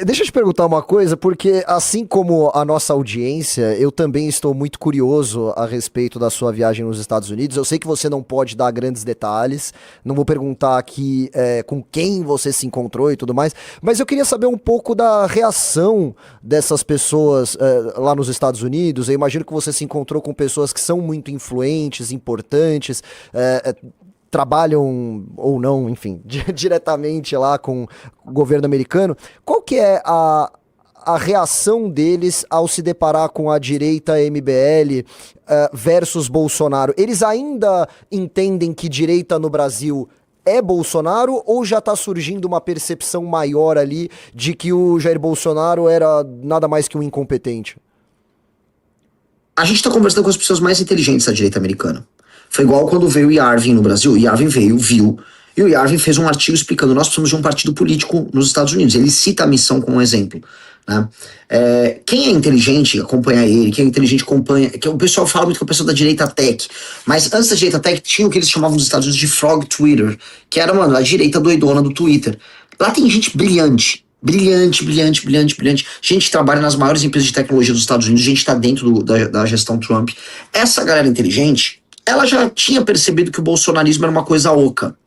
Deixa eu te perguntar uma coisa, porque assim como a nossa audiência, eu também estou muito curioso a respeito da sua viagem nos Estados Unidos. Eu sei que você não pode dar grandes detalhes, não vou perguntar aqui com quem você se encontrou e tudo mais, mas eu queria saber um pouco da reação dessas pessoas lá nos Estados Unidos. Eu imagino que você se encontrou com pessoas que são muito influentes, importantes, trabalham ou não, enfim, diretamente lá com o governo americano. Qual que é a reação deles ao se deparar com a direita MBL versus Bolsonaro? Eles ainda entendem que direita no Brasil é Bolsonaro ou já está surgindo uma percepção maior ali de que o Jair Bolsonaro era nada mais que um incompetente? A gente tá conversando com as pessoas mais inteligentes da direita americana. Foi igual quando veio o Yarvin no Brasil. O Yarvin veio, viu, e o Yarvin fez um artigo explicando: nós precisamos de um partido político nos Estados Unidos. Ele cita a missão como um exemplo. Né? Quem é inteligente acompanha ele, quem é inteligente acompanha. Que o pessoal fala muito que é o pessoal da direita tech, mas antes da direita tech tinha o que eles chamavam nos Estados Unidos de Frog Twitter, que era, mano, a direita doidona do Twitter. Lá tem gente brilhante. Brilhante, brilhante, brilhante, brilhante. Gente que trabalha nas maiores empresas de tecnologia dos Estados Unidos, gente que está dentro da gestão Trump. Essa galera inteligente, ela já tinha percebido que o bolsonarismo era uma coisa oca.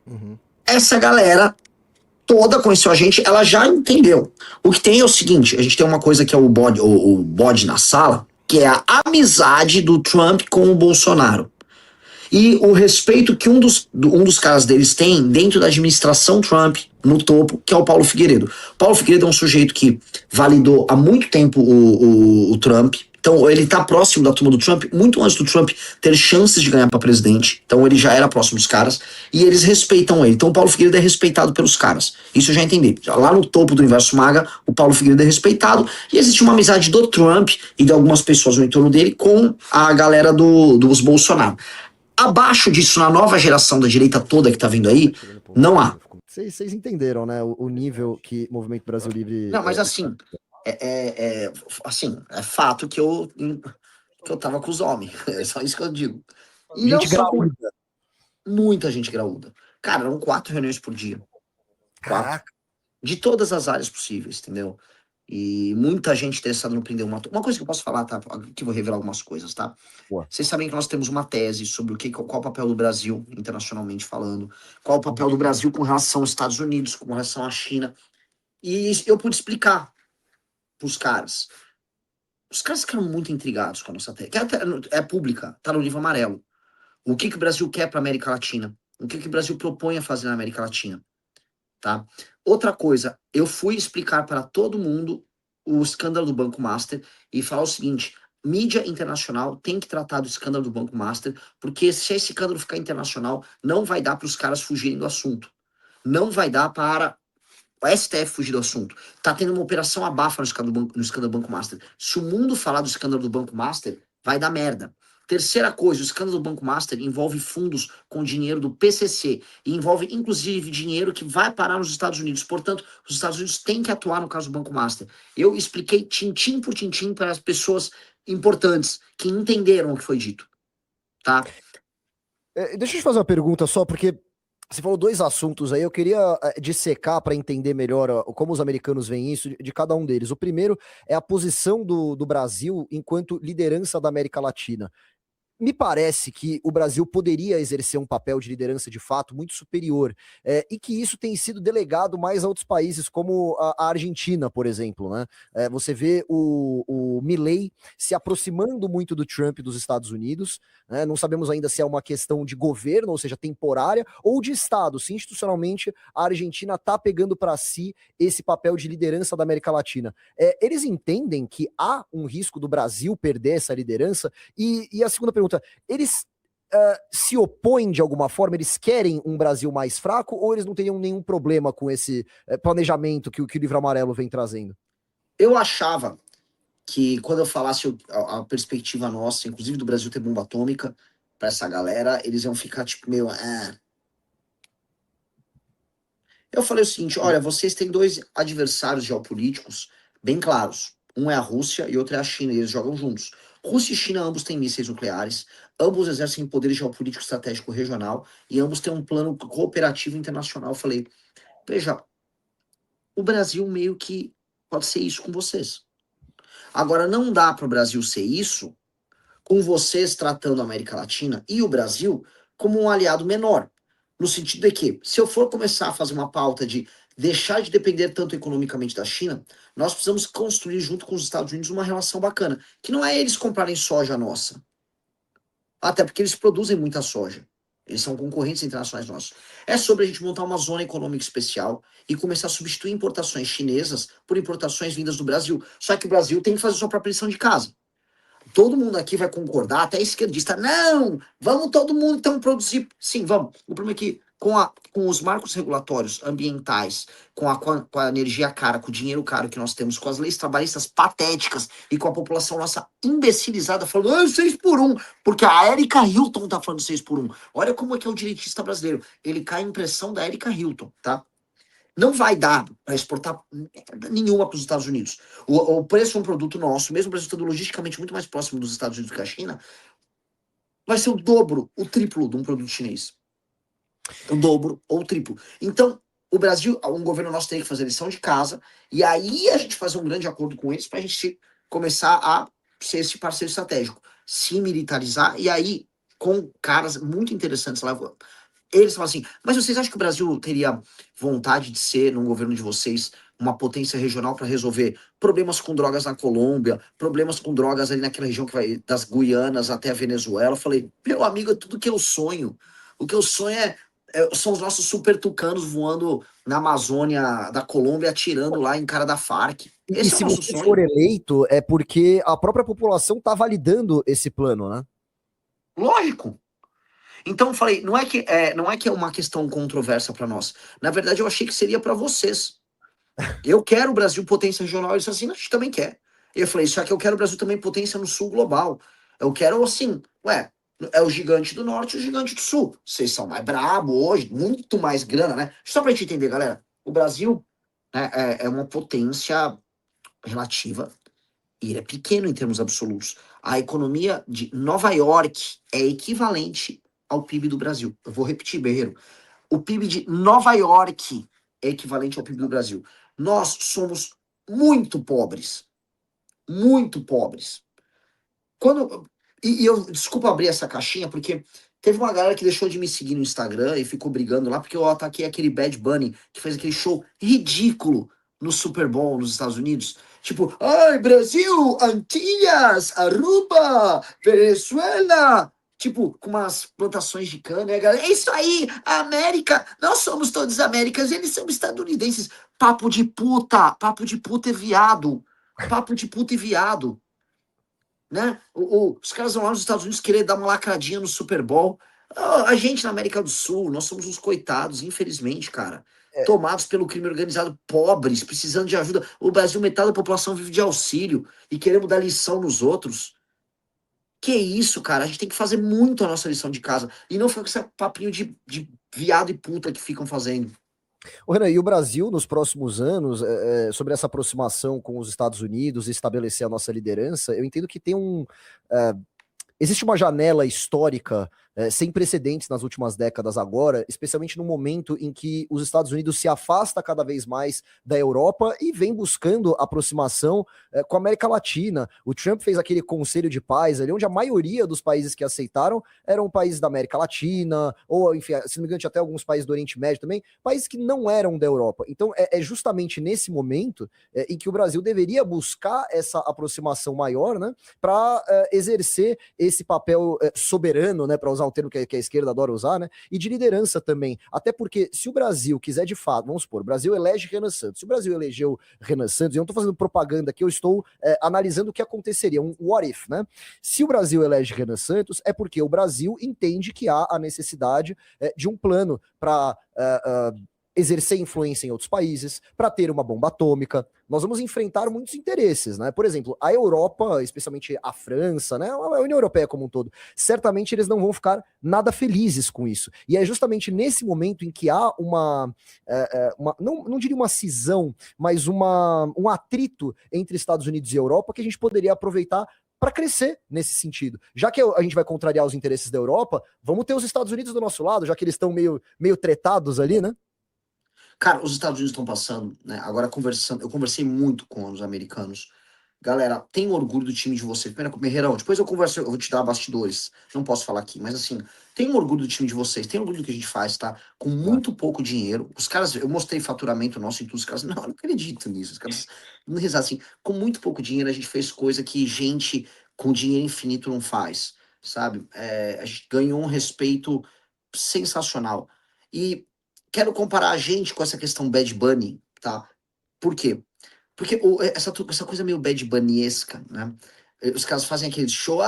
Uhum. Essa galera toda conheceu a gente, ela já entendeu. O que tem é o seguinte: a gente tem uma coisa que é o bode na sala, que é a amizade do Trump com o Bolsonaro. E o respeito que um dos caras deles tem dentro da administração Trump, no topo, que é o Paulo Figueiredo. Paulo Figueiredo é um sujeito que validou há muito tempo o Trump. Então, ele tá próximo da turma do Trump, muito antes do Trump ter chances de ganhar para presidente. Então, ele já era próximo dos caras. E eles respeitam ele. Então, o Paulo Figueiredo é respeitado pelos caras. Isso eu já entendi. Lá no topo do universo MAGA, o Paulo Figueiredo é respeitado. E existe uma amizade do Trump e de algumas pessoas no entorno dele com a galera dos Bolsonaro. Abaixo disso, na nova geração da direita toda que tá vindo aí, Chegando no ponto. não há. Vocês entenderam, né? O nível que Movimento Brasil Livre. Não, mas assim, é fato que eu tava com os homens. É só isso que eu digo. E não Gente só com graúda. muita gente graúda. Cara, eram 4 reuniões por dia. Quatro. Caraca. De todas as áreas possíveis, entendeu? E muita gente interessada no prender uma coisa que eu posso falar, tá? Aqui vou revelar algumas coisas, tá? Pô. Vocês sabem que nós temos uma tese sobre qual o papel do Brasil, internacionalmente falando, qual o papel do Brasil com relação aos Estados Unidos, com relação à China. E eu pude explicar pros caras. Os caras ficaram muito intrigados com a nossa tese. Que é pública, tá no livro amarelo. O que o Brasil quer para a América Latina? O que o Brasil propõe a fazer na América Latina? Tá? Outra coisa, eu fui explicar para todo mundo o escândalo do Banco Master e falar o seguinte: mídia internacional tem que tratar do escândalo do Banco Master, porque se esse escândalo ficar internacional, não vai dar para os caras fugirem do assunto. Não vai dar para o STF fugir do assunto. Tá tendo uma operação abafa no escândalo do Banco Master. Se o mundo falar do escândalo do Banco Master, vai dar merda. Terceira coisa, o escândalo do Banco Master envolve fundos com dinheiro do PCC e envolve, inclusive, dinheiro que vai parar nos Estados Unidos. Portanto, os Estados Unidos têm que atuar no caso do Banco Master. Eu expliquei tintim por tintim para as pessoas importantes que entenderam o que foi dito, tá? Deixa eu te fazer uma pergunta só, porque você falou dois assuntos aí, eu queria dissecar para entender melhor como os americanos veem isso de cada um deles. O primeiro é a posição do Brasil enquanto liderança da América Latina. Me parece que o Brasil poderia exercer um papel de liderança de fato muito superior, e que isso tem sido delegado mais a outros países, como a Argentina, por exemplo, né? Você vê o Milei se aproximando muito do Trump dos Estados Unidos, né? Não sabemos ainda se é uma questão de governo, ou seja, temporária, ou de Estado, se institucionalmente a Argentina está pegando para si esse papel de liderança da América Latina. Eles entendem que há um risco do Brasil perder essa liderança? E a segunda pergunta, eles se opõem de alguma forma, eles querem um Brasil mais fraco ou eles não teriam nenhum problema com esse planejamento que o Livro Amarelo vem trazendo? Eu achava que quando eu falasse a perspectiva nossa, inclusive do Brasil ter bomba atômica, para essa galera, eles iam ficar tipo meio. Eu falei o seguinte: olha, vocês têm dois adversários geopolíticos bem claros. Um é a Rússia e outro é a China, e eles jogam juntos. Rússia e China ambos têm mísseis nucleares, ambos exercem poder geopolítico estratégico regional e ambos têm um plano cooperativo internacional. Eu falei, veja, o Brasil meio que pode ser isso com vocês. Agora, não dá para o Brasil ser isso com vocês tratando a América Latina e o Brasil como um aliado menor. No sentido de que, se eu for começar a fazer uma pauta de deixar de depender tanto economicamente da China, nós precisamos construir junto com os Estados Unidos uma relação bacana, que não é eles comprarem soja nossa, até porque eles produzem muita soja. Eles são concorrentes internacionais nossos. É sobre a gente montar uma zona econômica especial e começar a substituir importações chinesas por importações vindas do Brasil. Só que o Brasil tem que fazer sua própria lição de casa. Todo mundo aqui vai concordar, até esquerdista. Não, vamos todo mundo então produzir. Sim, vamos. O problema é que com os marcos regulatórios ambientais, com a energia cara, com o dinheiro caro que nós temos, com as leis trabalhistas patéticas e com a população nossa imbecilizada falando 6 por 1, porque a Erika Hilton tá falando 6 por 1. Olha como é que é o direitista brasileiro. Ele cai em pressão da Erika Hilton, tá? Não vai dar para exportar nenhuma para os Estados Unidos. O preço de um produto nosso, mesmo o preço estando logisticamente muito mais próximo dos Estados Unidos que a China, vai ser o dobro, o triplo de um produto chinês. O dobro ou o triplo. Então, o Brasil, um governo nosso teria que fazer lição de casa, e aí a gente fazer um grande acordo com eles para a gente começar a ser esse parceiro estratégico, se militarizar, e aí, com caras muito interessantes lá, eles falam assim, mas vocês acham que o Brasil teria vontade de ser, num governo de vocês, uma potência regional para resolver problemas com drogas na Colômbia, problemas com drogas ali naquela região que vai das Guianas até a Venezuela? Eu falei, meu amigo, é tudo que eu sonho. O que eu sonho são os nossos super tucanos voando na Amazônia da Colômbia, atirando lá em cara da Farc. E Esse é o se nosso você for sonho. eleito, é porque a própria população tá validando esse plano, né? Lógico. Então eu falei, não é que é uma questão controversa para nós. Na verdade, eu achei que seria para vocês. Eu quero o Brasil potência regional. Eles assim, a gente também quer. Eu falei, só que eu quero o Brasil também potência no sul global. Eu quero assim, é o gigante do norte e o gigante do sul. Vocês são mais brabo hoje, muito mais grana, né? Só pra gente entender, galera. O Brasil, né, é uma potência relativa e ele é pequeno em termos absolutos. A economia de Nova York é equivalente ao PIB do Brasil. Eu vou repetir, Berreiro. O PIB de Nova York é equivalente ao PIB do Brasil. Nós somos muito pobres. Muito pobres. Quando. E eu, desculpa abrir essa caixinha, porque teve uma galera que deixou de me seguir no Instagram e ficou brigando lá, porque eu ataquei aquele Bad Bunny que fez aquele show ridículo no Super Bowl nos Estados Unidos. Tipo, ai, Brasil, Antilhas, Aruba, Venezuela. Tipo, com umas plantações de cana. E a galera, é isso aí, a América, nós somos todos Américas, eles são estadunidenses. Papo de puta e viado. Papo de puta e viado. Né? Os caras vão lá nos Estados Unidos querer dar uma lacradinha no Super Bowl. A gente na América do Sul, nós somos uns coitados, infelizmente, cara. Tomados pelo crime organizado, pobres, precisando de ajuda. O Brasil, metade da população vive de auxílio e queremos dar lição nos outros. Que isso, cara? A gente tem que fazer muito a nossa lição de casa. E não ficar com esse papinho de viado e puta que ficam fazendo. Ô, Renan, e o Brasil, nos próximos anos, sobre essa aproximação com os Estados Unidos e estabelecer a nossa liderança, eu entendo que tem existe uma janela histórica sem precedentes nas últimas décadas agora, especialmente no momento em que os Estados Unidos se afasta cada vez mais da Europa e vem buscando aproximação com a América Latina. O Trump fez aquele conselho de paz ali, onde a maioria dos países que aceitaram eram países da América Latina, ou, enfim, se não me engano, tinha até alguns países do Oriente Médio também, países que não eram da Europa. Então, é justamente nesse momento em que o Brasil deveria buscar essa aproximação maior, né, para exercer esse papel soberano, né, para usar um termo que a esquerda adora usar, né, e de liderança também. Até porque se o Brasil quiser de fato, vamos supor, o Brasil elege Renan Santos. Se o Brasil elegeu Renan Santos, eu não estou fazendo propaganda aqui, eu estou analisando o que aconteceria, um what if, né? Se o Brasil elege Renan Santos, é porque o Brasil entende que há a necessidade de um plano para exercer influência em outros países, para ter uma bomba atômica. Nós vamos enfrentar muitos interesses, né? Por exemplo, a Europa, especialmente a França, né? A União Europeia como um todo, certamente eles não vão ficar nada felizes com isso. E é justamente nesse momento em que há não diria uma cisão, mas um atrito entre Estados Unidos e Europa que a gente poderia aproveitar para crescer nesse sentido. Já que a gente vai contrariar os interesses da Europa, vamos ter os Estados Unidos do nosso lado, já que eles estão meio tretados ali, né? Cara, os Estados Unidos estão passando, né? Agora conversando, eu conversei muito com os americanos. Galera, tenho orgulho do time de vocês. Primeiro, Merreirão, depois eu converso, eu vou te dar bastidores. Não posso falar aqui, mas assim, tenho orgulho do time de vocês, tenho orgulho do que a gente faz, tá? Com Né? muito pouco dinheiro. Os caras, eu mostrei faturamento nosso e tudo, os caras, não, eu não acredito nisso. Os caras não risaram assim. Com muito pouco dinheiro, a gente fez coisa que gente com dinheiro infinito não faz, sabe? A gente ganhou um respeito sensacional. E quero comparar a gente com essa questão Bad Bunny, tá? Por quê? Porque essa coisa meio Bad Bunnyesca, né? Os caras fazem aquele show,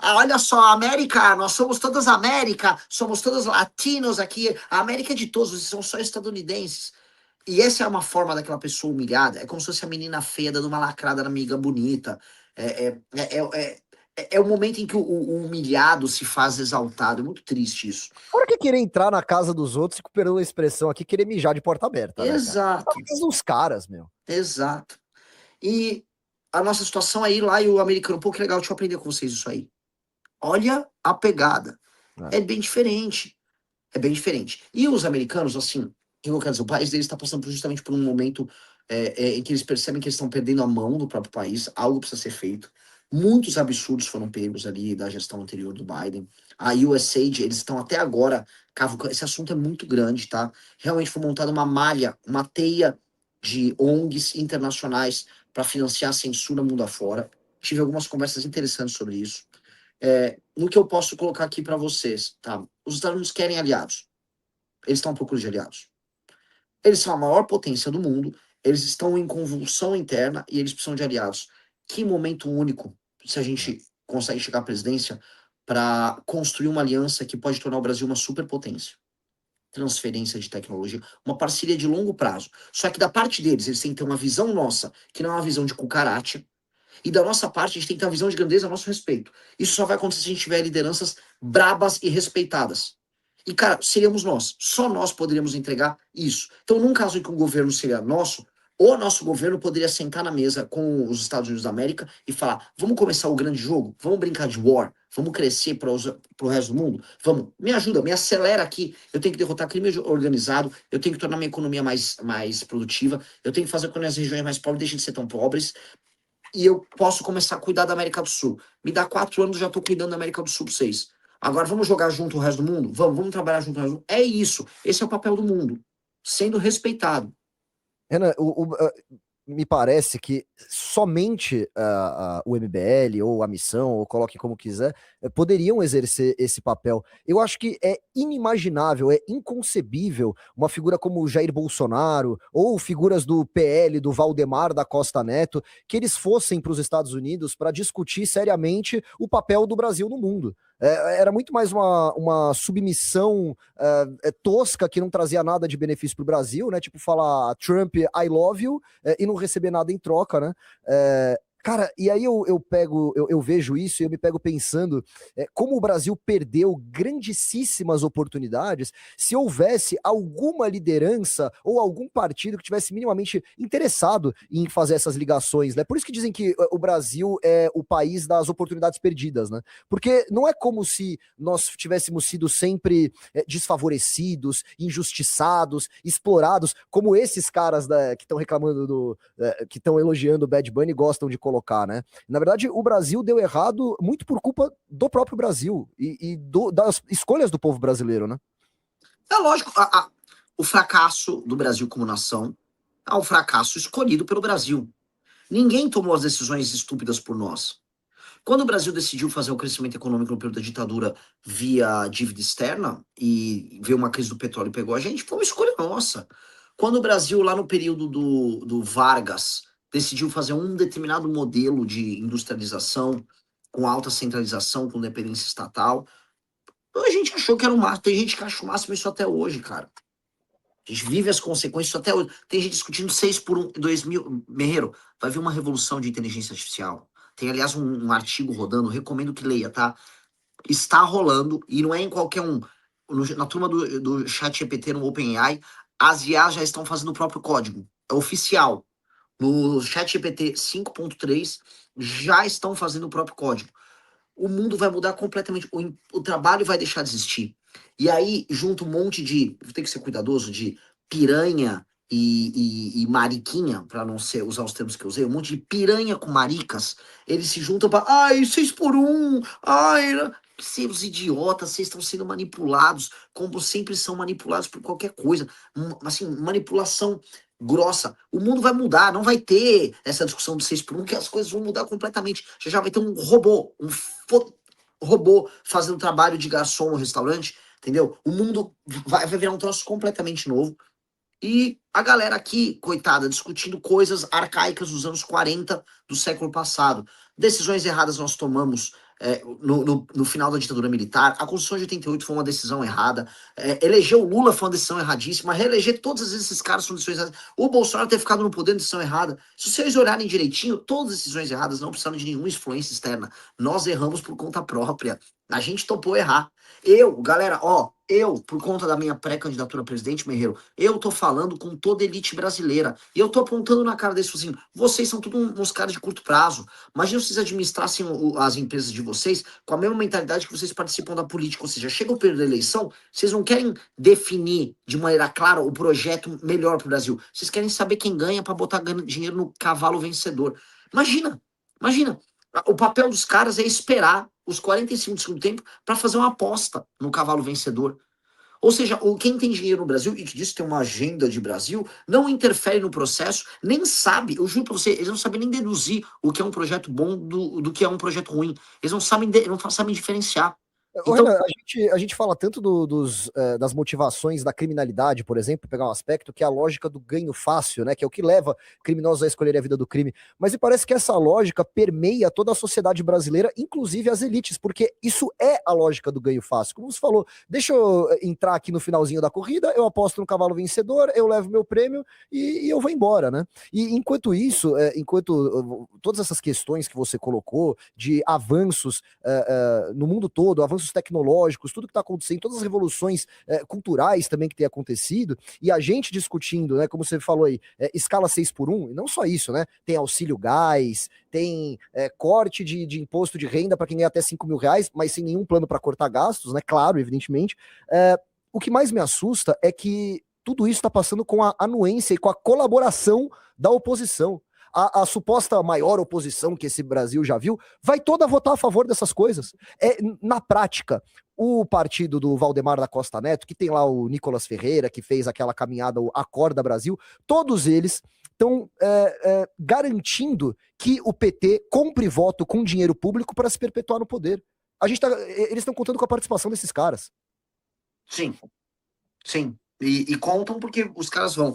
olha só, América, nós somos todas América, somos todos latinos aqui, a América é de todos, vocês são só estadunidenses. E essa é uma forma daquela pessoa humilhada, é como se fosse a menina feia dando uma lacrada na amiga bonita. É o momento em que o humilhado se faz exaltado, é muito triste isso. Fora que querer entrar na casa dos outros, e perdão a expressão aqui, querer mijar de porta aberta, né, cara? Exato, Os caras, meu. exato. E a nossa situação é ir lá e o americano, pô, que legal, deixa eu aprender com vocês isso aí. Olha a pegada. É. É bem diferente. É bem diferente. E os americanos, assim, o que eu quero dizer? O país deles está passando justamente por um momento em que eles percebem que eles estão perdendo a mão do próprio país, algo precisa ser feito. Muitos absurdos foram pegos ali da gestão anterior do Biden. A USAID, eles estão até agora cavucando. Esse assunto é muito grande, tá? Realmente foi montada uma malha, uma teia de ONGs internacionais para financiar a censura mundo afora. Tive algumas conversas interessantes sobre isso. No que eu posso colocar aqui para vocês, tá? Os Estados Unidos querem aliados. Eles estão à procura de aliados. Eles são a maior potência do mundo, eles estão em convulsão interna e eles precisam de aliados. Que momento único se a gente consegue chegar à presidência para construir uma aliança que pode tornar o Brasil uma superpotência. Transferência de tecnologia, uma parceria de longo prazo. Só que da parte deles, eles têm que ter uma visão nossa, que não é uma visão de cucaracha, e da nossa parte, a gente tem que ter uma visão de grandeza a nosso respeito. Isso só vai acontecer se a gente tiver lideranças brabas e respeitadas. E, cara, seríamos nós. Só nós poderíamos entregar isso. Então, num caso em que o governo seria nosso, o nosso governo poderia sentar na mesa com os Estados Unidos da América e falar: vamos começar o grande jogo? Vamos brincar de war? Vamos crescer para o resto do mundo? Vamos, me ajuda, me acelera aqui. Eu tenho que derrotar crime organizado, eu tenho que tornar minha economia mais produtiva, eu tenho que fazer com que as regiões mais pobres deixem de ser tão pobres, e eu posso começar a cuidar da América do Sul. Me dá 4 anos, já estou cuidando da América do Sul 6. Agora vamos jogar junto o resto do mundo? Vamos trabalhar junto o resto do mundo? É isso. Esse é o papel do mundo. Sendo respeitado. Renan, me parece que somente o MBL ou a missão, ou coloque como quiser, poderiam exercer esse papel. Eu acho que é inimaginável, é inconcebível uma figura como o Jair Bolsonaro ou figuras do PL, do Valdemar da Costa Neto, que eles fossem para os Estados Unidos para discutir seriamente o papel do Brasil no mundo. Era muito mais uma submissão tosca que não trazia nada de benefício para o Brasil, né? Tipo falar Trump, I love you, e não receber nada em troca, né? Cara, e aí eu vejo isso e eu me pego pensando como o Brasil perdeu grandíssimas oportunidades se houvesse alguma liderança ou algum partido que tivesse minimamente interessado em fazer essas ligações, né? Por isso que dizem que o Brasil é o país das oportunidades perdidas, né? Porque não é como se nós tivéssemos sido sempre desfavorecidos, injustiçados, explorados, como esses caras que estão reclamando que estão elogiando o Bad Bunny gostam de colocar, né? Na verdade, o Brasil deu errado muito por culpa do próprio Brasil e das escolhas do povo brasileiro, né? É lógico, o fracasso do Brasil como nação é um fracasso escolhido pelo Brasil. Ninguém tomou as decisões estúpidas por nós. Quando o Brasil decidiu fazer o crescimento econômico no período da ditadura via dívida externa e veio uma crise do petróleo e pegou a gente, foi uma escolha nossa. Quando o Brasil, lá no período do Vargas, decidiu fazer um determinado modelo de industrialização, com alta centralização, com dependência estatal, a gente achou que era o máximo. Tem gente que acha o máximo isso até hoje, cara. A gente vive as consequências disso até hoje. Tem gente discutindo 6 por 1 em 2000. Merreiro, vai vir uma revolução de inteligência artificial. Tem, aliás, um artigo rodando, recomendo que leia, tá? Está rolando, e não é em qualquer um. Na turma do ChatGPT, no OpenAI, as IAs já estão fazendo o próprio código. É oficial. No ChatGPT 5.3, já estão fazendo o próprio código. O mundo vai mudar completamente. O trabalho vai deixar de existir. E aí, junto um monte de. Tem que ser cuidadoso de piranha e mariquinha, para não ser, usar os termos que eu usei, um monte de piranha com maricas, eles se juntam para, ai, 6 por 1, ai, seus idiotas, vocês estão sendo manipulados, como sempre são manipulados por qualquer coisa, assim, manipulação grossa. O mundo vai mudar, não vai ter essa discussão do 6 por 1, que as coisas vão mudar completamente. Já vai ter um robô, robô fazendo trabalho de garçom no restaurante, entendeu? O mundo vai virar um troço completamente novo. E a galera aqui, coitada, discutindo coisas arcaicas dos anos 40 do século passado. Decisões erradas nós tomamos no final da ditadura militar. A Constituição de 88 foi uma decisão errada. Eleger o Lula foi uma decisão erradíssima. Reeleger todos esses caras foram decisões erradas. O Bolsonaro ter ficado no poder é decisão errada. Se vocês olharem direitinho, todas as decisões erradas não precisaram de nenhuma influência externa. Nós erramos por conta própria. A gente topou errar. Galera, por conta da minha pré-candidatura a presidente, Merreiro, eu tô falando com toda a elite brasileira. E eu tô apontando na cara deles, assim, vocês são todos uns caras de curto prazo. Imagina se vocês administrassem as empresas de vocês com a mesma mentalidade que vocês participam da política. Ou seja, chega o período da eleição, vocês não querem definir de maneira clara o projeto melhor pro Brasil. Vocês querem saber quem ganha para botar dinheiro no cavalo vencedor. Imagina. O papel dos caras é esperar os 45 do segundo tempo para fazer uma aposta no cavalo vencedor. Ou seja, quem tem dinheiro no Brasil e que diz que tem uma agenda de Brasil, não interfere no processo, nem sabe, eu juro pra você, eles não sabem nem deduzir o que é um projeto bom do que é um projeto ruim. Eles não sabem diferenciar. Ô, Então, Renan, a gente fala tanto das motivações da criminalidade, por exemplo, pegar um aspecto que é a lógica do ganho fácil, né? Que é o que leva criminosos a escolher a vida do crime. Mas me parece que essa lógica permeia toda a sociedade brasileira, inclusive as elites, porque isso é a lógica do ganho fácil. Como você falou, deixa eu entrar aqui no finalzinho da corrida, eu aposto no cavalo vencedor, eu levo meu prêmio e eu vou embora, né? E enquanto isso, todas essas questões que você colocou de avanços no mundo todo, avanços tecnológicos, tudo que está acontecendo, todas as revoluções culturais também que tem acontecido, e a gente discutindo, né, como você falou aí, escala 6 por 1, e não só isso, né, tem auxílio gás, tem corte de imposto de renda para quem ganha até 5 mil reais, mas sem nenhum plano para cortar gastos, né, claro, evidentemente. O que mais me assusta é que tudo isso está passando com a anuência e com a colaboração da oposição. A suposta maior oposição que esse Brasil já viu, vai toda votar a favor dessas coisas. Na prática, o partido do Valdemar da Costa Neto, que tem lá o Nicolas Ferreira, que fez aquela caminhada, o Acorda Brasil, todos eles estão garantindo que o PT compre voto com dinheiro público para se perpetuar no poder. Eles estão contando com a participação desses caras. sim. E contam porque os caras vão.